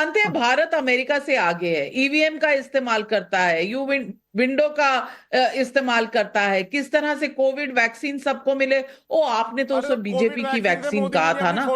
जानते हैं भारत अमेरिका से आगे है, ईवीएम का इस्तेमाल करता है, विंडो का इस्तेमाल करता है, किस तरह से कोविड वैक्सीन सबको मिले। ओ आपने तो उसे बीजेपी की वैक्सीन कहा था ना,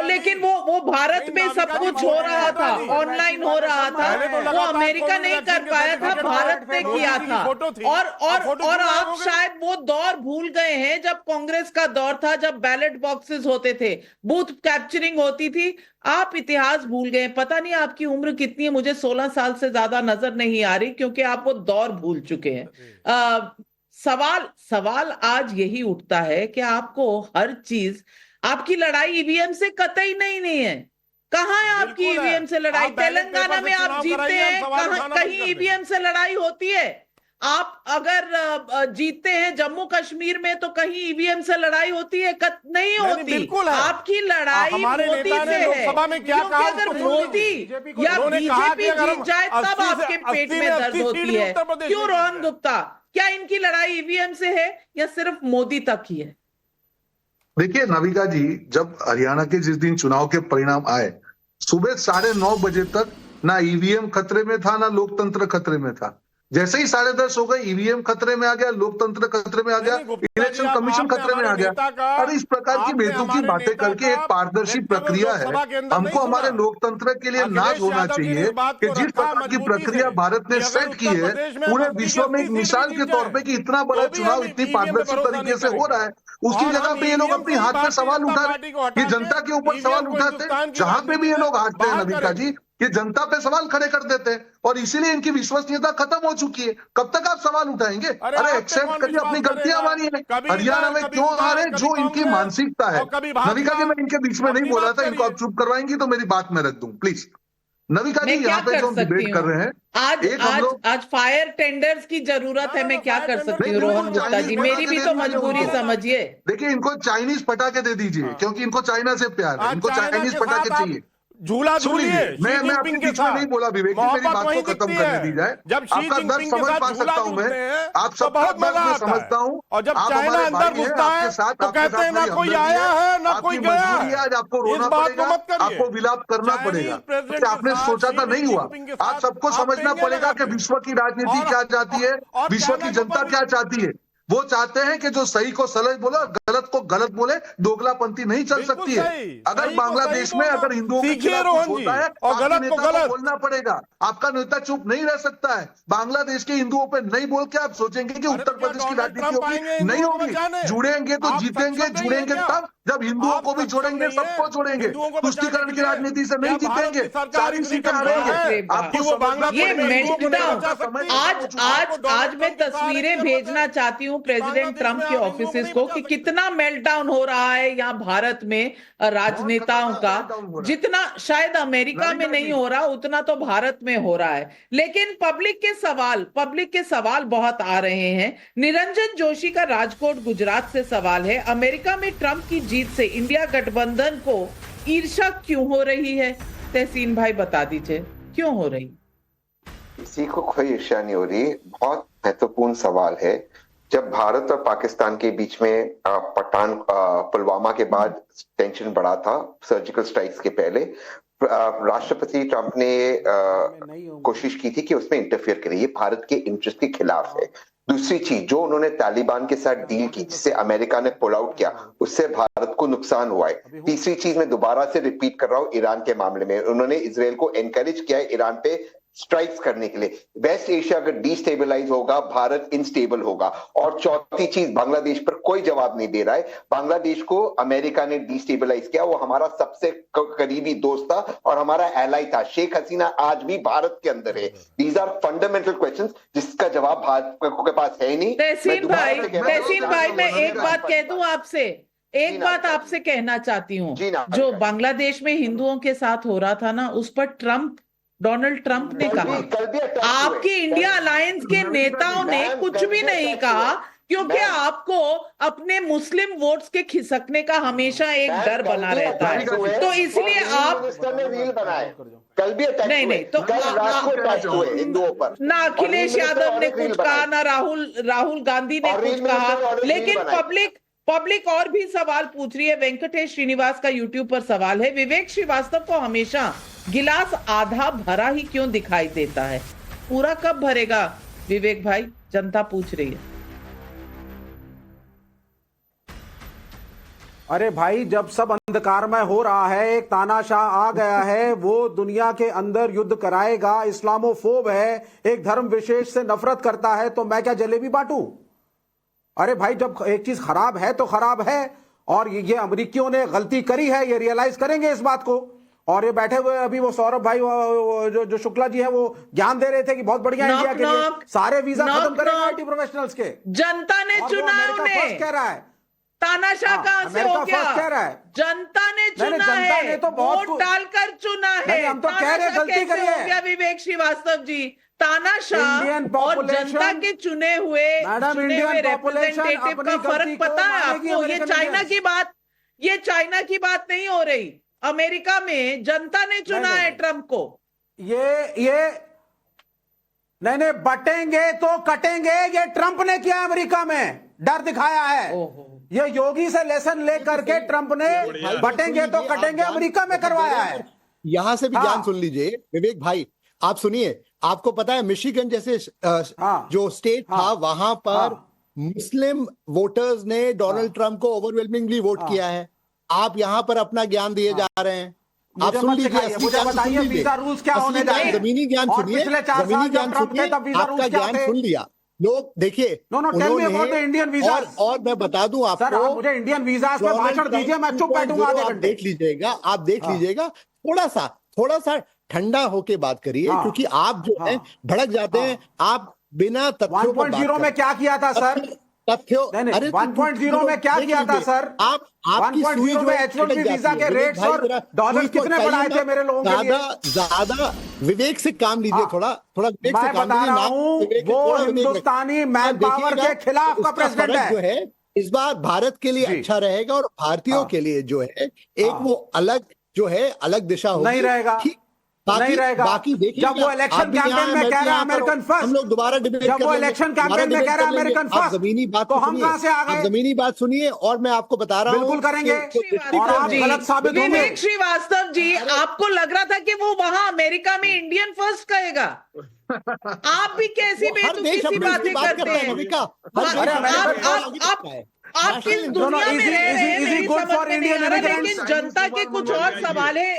लेकिन वो भारत में सब कुछ हो रहा था, ऑनलाइन हो रहा था, वो अमेरिका नहीं कर पाया था, भारत ने किया था। और आप शायद वो दौर भूल गए हैं जब कांग्रेस का दौर था, जब बैलेट बॉक्सेस होते थे, बूथ कैप्चरिंग होती थी। आप इतिहास भूल गए। पता नहीं आपकी उम्र कितनी है, मुझे 16 साल से ज्यादा नजर नहीं आ रही, क्योंकि आप वो दौर भूल चुके हैं। सवाल आज यही उठता है कि आपको हर चीज, आपकी लड़ाई ईवीएम से कतई नहीं है। कहां है आपकी ईवीएम से लड़ाई? तेलंगाना में आप जीतते हैं, कहीं ईवीएम से लड़ाई होती है? आप अगर जीतते हैं जम्मू कश्मीर में तो कहीं ईवीएम से लड़ाई होती है? नहीं होती। आपकी लड़ाई मोदी से है, क्योंकि अगर मोदी या बीजेपी जीत जाए तब आपके पेट में दर्द होती है। क्यों रोहन गुप्ता, क्या इनकी लड़ाई ईवीएम से है या सिर्फ मोदी तक ही है? देखिए नविका जी, जब हरियाणा के जिस दिन चुनाव के परिणाम आए, सुबह 9:30 बजे तक ना ईवीएम खतरे में था, ना लोकतंत्र खतरे में था। जैसे ही 10:30 हो गए, ईवीएम खतरे में आ गया, लोकतंत्र खतरे में आ गया, इलेक्शन कमीशन खतरे में आ गया। अरे इस प्रकार की बेतुकी बातें करके एक पारदर्शी प्रक्रिया है, हमको हमारे लोकतंत्र के लिए नाज होना चाहिए कि जिस प्रकार की प्रक्रिया भारत ने सेट की है पूरे विश्व में एक मिसाल के तौर पे कि इतना बड़ा चुनाव इतनी पारदर्शी तरीके से हो रहा है, उसकी जगह पे ये लोग अपनी हाथ पे सवाल उठा रहे, ये जनता के ऊपर सवाल उठाते, जहां पे भी ये लोग हारते हैं नविका जी, ये जनता पे सवाल खड़े कर देते हैं, और इसीलिए इनकी विश्वसनीयता खत्म हो चुकी है। कब तक आप सवाल उठाएंगे? अरे एक्सेप्ट करिए, अपनी गलतियां मानिए। हरियाणा में क्यों हारे, जो इनकी मानसिकता है। नविका जी, मैं इनके बीच में नहीं बोला था, इनको आप चुप करवाएंगी तो मेरी बात में रख दूं प्लीज। नविका जी, यहाँ पे जो हम डिबेट कर रहे हैं, आज फायर टेंडर्स की जरूरत है, मैं क्या कर सकती हूँ रोहन गुप्ता जी, मेरी भी तो मजबूरी समझिए। देखिए, इनको चाइनीज पटाखे दे दीजिए, क्योंकि इनको चाइना से प्यार है, इनको चाइनीज पटाखे चाहिए। झूला झूलिए, मैं आपके बीच में नहीं बोला विवेक जी, मेरी बात को खत्म करने दी जाए। आपका दर्द समझ पा सकता हूं मैं, आप सब बहुत दर्द मैं समझता हूं। और जब चाइना अंदर घुसता है तो कहते हैं ना कोई आया है ना कोई गया है। आज आपको रोना पड़ेगा, आपको विलाप करना पड़ेगा, आपने सोचा था नहीं हुआ। आप सबको समझना पड़ेगा कि विश्व की राजनीति क्या चाहती है, विश्व की जनता क्या चाहती है। वो चाहते हैं कि जो सही को सही बोले, गलत को गलत बोले, दोगलापंथी नहीं चल सकती है। अगर बांग्लादेश में अगर हिंदुओं के खिलाफ कुछ होता है, आपके नेता को बोलना पड़ेगा, आपका नेता चुप नहीं रह सकता है। बांग्लादेश के हिंदुओं पे नहीं बोल के आप सोचेंगे कि उत्तर प्रदेश की राजनीति होगी, नहीं होगी। जुड़ेंगे तो जीतेंगे, जुड़ेंगे तब जब हिंदुओं को भी जोड़ेंगे, सबको जोड़ेंगे। तुष्टीकरण की राजनीति से नहीं जीतेंगे, 4 सीटें हारेंगे। आज मैं तस्वीरें भेजना चाहती हूँ प्रेसिडेंट ट्रंप के ऑफिसेस को कि कितना मेल्टडाउन हो रहा है यहाँ भारत में राजनेताओं का। जितना शायद अमेरिका में नहीं हो रहा, उतना तो भारत में हो रहा है। लेकिन पब्लिक के सवाल बहुत आ रहे हैं। निरंजन जोशी का राजकोट गुजरात से सवाल है, अमेरिका में ट्रंप की जीत से इंडिया गठबंधन को ईर्ष्या क्यों हो रही है? तहसीन भाई बता दीजिए, क्यों हो रही? किसी को कोई ईर्ष्या नहीं हो रही। बहुत महत्वपूर्ण सवाल है। जब भारत और पाकिस्तान के बीच में पुलवामा के बाद टेंशन बढ़ा था, सर्जिकल स्ट्राइक्स के पहले, राष्ट्रपति ट्रंप ने कोशिश की थी कि उसमें इंटरफेयर करे। ये भारत के इंटरेस्ट के खिलाफ है। दूसरी चीज, जो उन्होंने तालिबान के साथ डील की जिससे अमेरिका ने पुल आउट किया, उससे भारत को नुकसान हुआ है। तीसरी चीज, मैं दोबारा से रिपीट कर रहा हूं, ईरान के मामले में उन्होंने इजराइल को एनकरेज किया है ईरान पे स्ट्राइक्स करने के लिए। वेस्ट एशिया अगर डिस्टेबलाइज होगा, भारत इनस्टेबल होगा। और चौथी चीज, बांग्लादेश पर कोई जवाब नहीं दे रहा है। बांग्लादेश को अमेरिका ने डिस्टेबलाइज किया, वो हमारा सबसे करीबी दोस्त था और हमारा एलाई था। शेख हसीना आज भी भारत के अंदर है। दीज आर फंडामेंटल क्वेश्चंस जिसका जवाब भारत के पास है नहीं। तहसीन भाई, मैं एक बात कह दूं आपसे, एक बात आपसे कहना चाहती हूँ। जो बांग्लादेश में हिंदुओं के साथ हो रहा था ना, उस पर डोनाल्ड ट्रंप ने कहा, आपके इंडिया अलायंस के नेताओं ने कुछ भी नहीं कहा, क्योंकि आपको अपने मुस्लिम वोट्स के खिसकने का हमेशा एक डर बना रहता है। तो इसलिए आप कल भी नहीं तो हिंदुओं पर ना अखिलेश यादव ने कुछ कहा, ना राहुल गांधी ने कुछ कहा। लेकिन पब्लिक और भी सवाल पूछ रही है। वेंकटेश श्रीनिवास का यूट्यूब पर सवाल है, विवेक श्रीवास्तव को हमेशा गिलास आधा भरा ही क्यों दिखाई देता है? पूरा कब भरेगा विवेक भाई? जनता पूछ रही है। अरे भाई, जब सब अंधकारमय हो रहा है, एक तानाशाह आ गया है, वो दुनिया के अंदर युद्ध कराएगा, इस्लामोफोब है, एक धर्म विशेष से नफरत करता है, तो मैं क्या जलेबी बांटूं? अरे भाई, जब एक चीज खराब है तो खराब है, और ये अमेरिकियों ने गलती करी है, ये रियलाइज करेंगे इस बात को। और ये बैठे हुए अभी वो सौरभ भाई जो शुक्ला जी है, वो ज्ञान दे रहे थे कि बहुत बढ़िया इंडिया के लिए सारे वीजा खत्म करेंगे आईटी प्रोफेशनल्स के। जनता ने चुना उन्हें, कह रहा है। तानाशाह कहां से हो गया? कह रहा है जनता ने चुना जनता है, ने तो बहुत वोट डालकर चुना है। हम तो कह रहे हैं गलती करी हो गया है विवेक श्रीवास्तव जी? तानाशाह और जनता के चुने हुए रिप्रेजेंटेटिव का फर्क पता है आपको? ये चाइना की बात नहीं हो रही। अमेरिका में जनता ने चुना है ट्रंप को। ये नहीं, बटेंगे तो कटेंगे, ये ट्रंप ने किया अमेरिका में, डर दिखाया है। ये योगी से लेसन लेकर के ट्रंप ने बटेंगे तो कटेंगे अमेरिका में करवाया है। यहां से भी ज्ञान सुन लीजिए विवेक भाई, आप सुनिए। आपको पता है मिशिगन जैसे जो स्टेट था, वहां पर मुस्लिम वोटर्स ने डोनाल्ड ट्रंप को ओवरवेलमिंगली वोट किया है। आप यहां पर अपना ज्ञान दिए जा रहे हैं। आप सुन लीजिए, मुझे बताइए वीजा रूल्स क्या होने जा रहे हैं? जमीनी ज्ञान सुनिए, जमीनी ज्ञान सुनिए, आपका ज्ञान सुन लिया। लोग देखिए, और मैं बता दूं आपको, मुझे इंडियन वीजा पे भाषण दीजिए, मैं चुप बैठूंगा आधे घंटे। देख लीजिएगा, आप देख लीजिएगा, थोड़ा सा ठंडा होके बात करिए, क्योंकि आप जो है भड़क जाते हैं। आप बिना तथ्यों 1.0 में क्या किया था सर? तथ्यों, अरे 1.0 में क्या किया था सर? आप 1.0 में H1B वीजा के रेट्स और डॉलर कितने बढ़ाए थे मेरे लोगों के लिए? ज्यादा विवेक से काम लीजिए, थोड़ा विवेक से काम बता रहा हूं, वो हिंदुस्तानी मैन पावर के खिलाफ का प्रेसिडेंट है। जो है इस बार भारत के लिए अच्छा रहेगा, और भारतीयों के लिए जो है एक वो अलग दिशा होगी। नहीं रहेगा, नहीं रहेगा। बाकी देखिए, जब वो इलेक्शन कैंपेन में कह रहा है अमेरिकन फर्स्ट, हम लोग दोबारा डिबेट जब वो इलेक्शन कैंपेन में कह रहा है अमेरिकन फर्स्ट, जमीनी बात तो हम कहां से आ गए? जमीनी बात सुनिए, और मैं आपको बता रहा हूं, बिल्कुल करेंगे, और आप गलत साबित होंगे। विवेक श्रीवास्तव जी, आपको लग रहा था कि वो वहां अमेरिका में इंडियन फर्स्ट कहेगा? आप भी कैसी बेतुकी सी बातें करते हैं? आप किस दुनिया में रह रहे हैं नहीं समझ में नहीं आ रहा। लेकिन जनता के कुछ और सवाल है।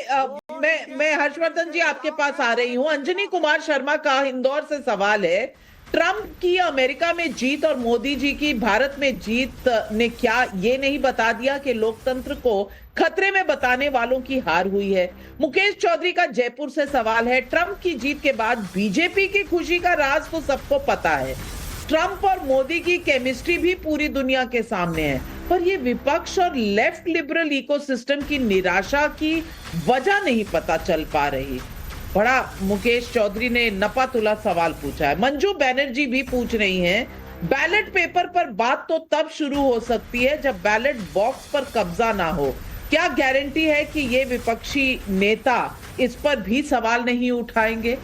मैं हर्षवर्धन जी आपके पास आ रही हूं। अंजनी कुमार शर्मा का इंदौर से सवाल है, ट्रंप की अमेरिका में जीत और मोदी जी की भारत में जीत ने क्या ये नहीं बता दिया कि लोकतंत्र को खतरे में बताने वालों की हार हुई है? मुकेश चौधरी का जयपुर से सवाल है, ट्रंप की जीत के बाद बीजेपी की खुशी का राज तो सबको पता है, ट्रंप और मोदी की केमिस्ट्री भी पूरी दुनिया के सामने है, पर ये विपक्ष और लेफ्ट लिबरल इकोसिस्टम की निराशा की वजह नहीं पता चल पा रही। बड़ा मुकेश चौधरी ने नपा तुला सवाल पूछा है। मंजू बैनर्जी भी पूछ रही हैं, बैलेट पेपर पर बात तो तब शुरू हो सकती है जब बैलेट बॉक्स पर कब्जा ना हो। क्या गारंटी है कि ये विपक्षी नेता इस पर भी सवाल नहीं उठाएंगे?